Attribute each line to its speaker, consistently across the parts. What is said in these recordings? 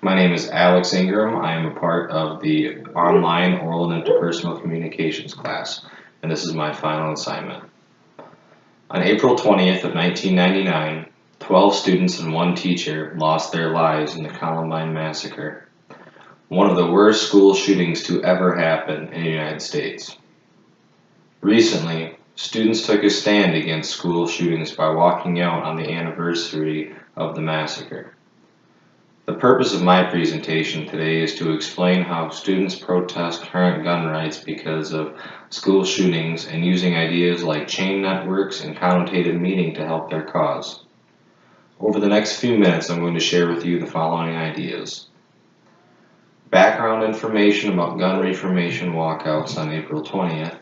Speaker 1: My name is Alex Ingram. I am a part of the online oral and interpersonal communications class, and this is my final assignment. On April 20th of 1999, 12 students and one teacher lost their lives in the Columbine massacre, one of the worst school shootings to ever happen in the United States. Recently, students took a stand against school shootings by walking out on the anniversary of the massacre. The purpose of my presentation today is to explain how students protest current gun rights because of school shootings and using ideas like chain networks and connotative meaning to help their cause. Over the next few minutes, I'm going to share with you the following ideas. Background information about gun reformation walkouts on April 20th,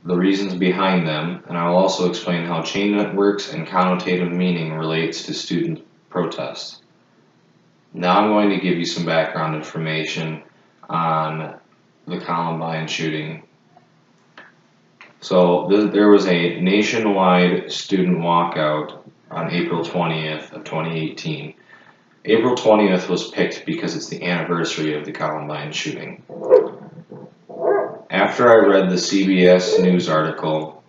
Speaker 1: the reasons behind them, and I will also explain how chain networks and connotative meaning relates to student protests. Now I'm going to give you some background information on the Columbine shooting. So there was a nationwide student walkout on April 20th of 2018. April 20th was picked because it's the anniversary of the Columbine shooting. After I read the CBS News article,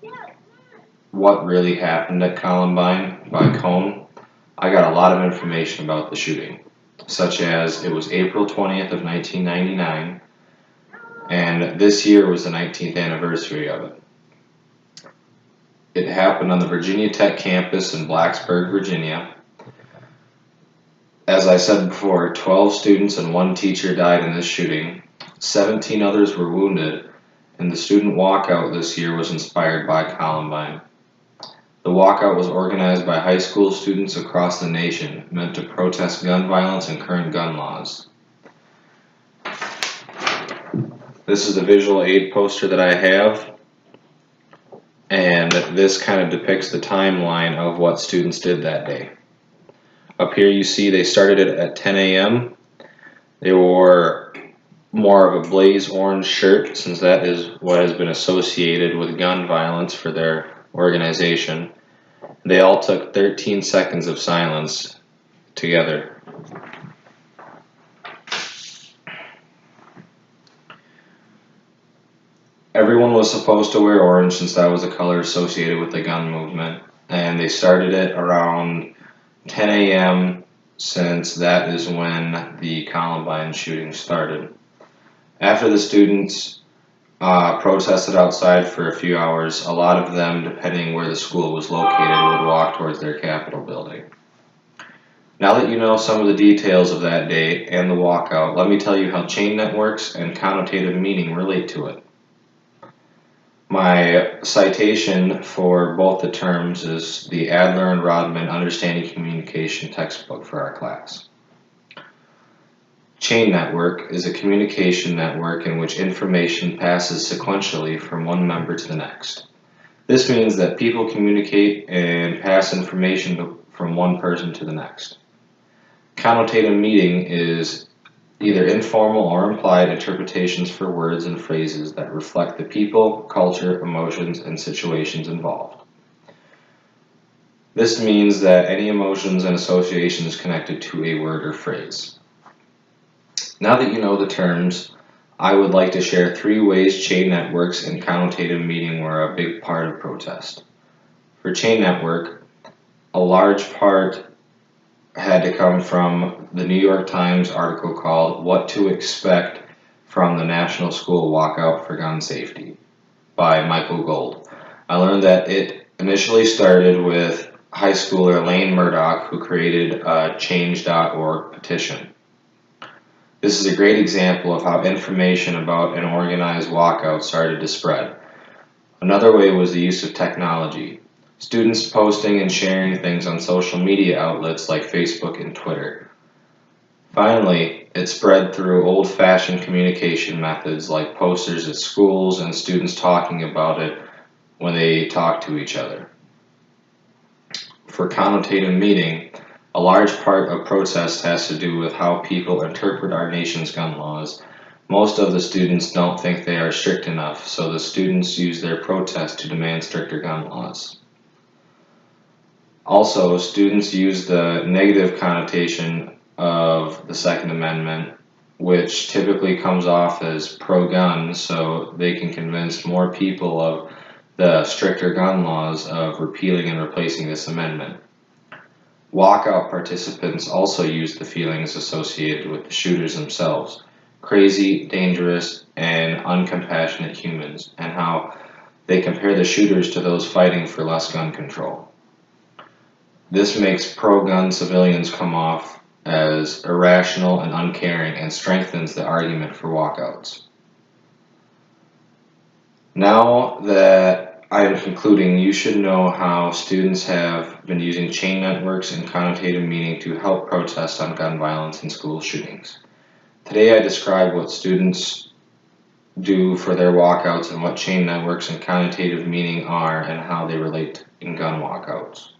Speaker 1: What Really Happened at Columbine by Cohn, I got a lot of information about the shooting, such as it was April 20th of 1999, and this year was the 19th anniversary of it. It happened on the Virginia Tech campus in Blacksburg, Virginia. As I said before, 12 students and one teacher died in this shooting. 17 others were wounded, and the student walkout this year was inspired by Columbine. The walkout was organized by high school students across the nation, meant to protest gun violence and current gun laws. This is the visual aid poster that I have, and this kind of depicts the timeline of what students did that day. Up here you see they started it at 10 a.m. They wore more of a blaze orange shirt, since that is what has been associated with gun violence for their organization. They all took 13 seconds of silence together. Everyone was supposed to wear orange, since that was the color associated with the gun movement, and they started it around 10 a.m. since that is when the Columbine shooting started. After the students protested outside for a few hours, a lot of them, depending where the school was located, would walk towards their Capitol building. Now that you know some of the details of that day and the walkout, let me tell you how chain networks and connotative meaning relate to it. My citation for both the terms is the Adler and Rodman Understanding Communication textbook for our class. Chain network is a communication network in which information passes sequentially from one member to the next. This means that people communicate and pass information from one person to the next. Connotative meaning is either informal or implied interpretations for words and phrases that reflect the people, culture, emotions, and situations involved. This means that any emotions and associations connected to a word or phrase. Now that you know the terms, I would like to share 3 ways chain networks and connotative meaning were a big part of protest. For chain network, a large part had to come from the New York Times article called What to Expect from the National School Walkout for Gun Safety by Michael Gold. I learned that it initially started with high schooler Lane Murdoch, who created a change.org petition. This is a great example of how information about an organized walkout started to spread. Another way was the use of technology. Students posting and sharing things on social media outlets like Facebook and Twitter. Finally, it spread through old-fashioned communication methods like posters at schools and students talking about it when they talk to each other. For connotative meaning, a large part of protest has to do with how people interpret our nation's gun laws. Most of the students don't think they are strict enough, so the students use their protest to demand stricter gun laws. Also, students use the negative connotation of the Second Amendment, which typically comes off as pro-gun, so they can convince more people of the stricter gun laws of repealing and replacing this amendment. Walkout participants also use the feelings associated with the shooters themselves, crazy, dangerous, and uncompassionate humans, and how they compare the shooters to those fighting for less gun control. This makes pro-gun civilians come off as irrational and uncaring and strengthens the argument for walkouts. Now that I am concluding, you should know how students have been using chain networks and connotative meaning to help protest on gun violence and school shootings. Today I described what students do for their walkouts and what chain networks and connotative meaning are and how they relate in gun walkouts.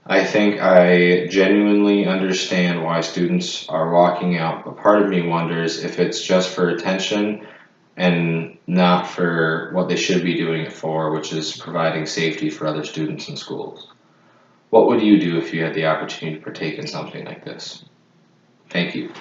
Speaker 1: I think I genuinely understand why students are walking out, but part of me wonders if it's just for attention and not for what they should be doing it for, which is providing safety for other students in schools. What would you do if you had the opportunity to partake in something like this? Thank you.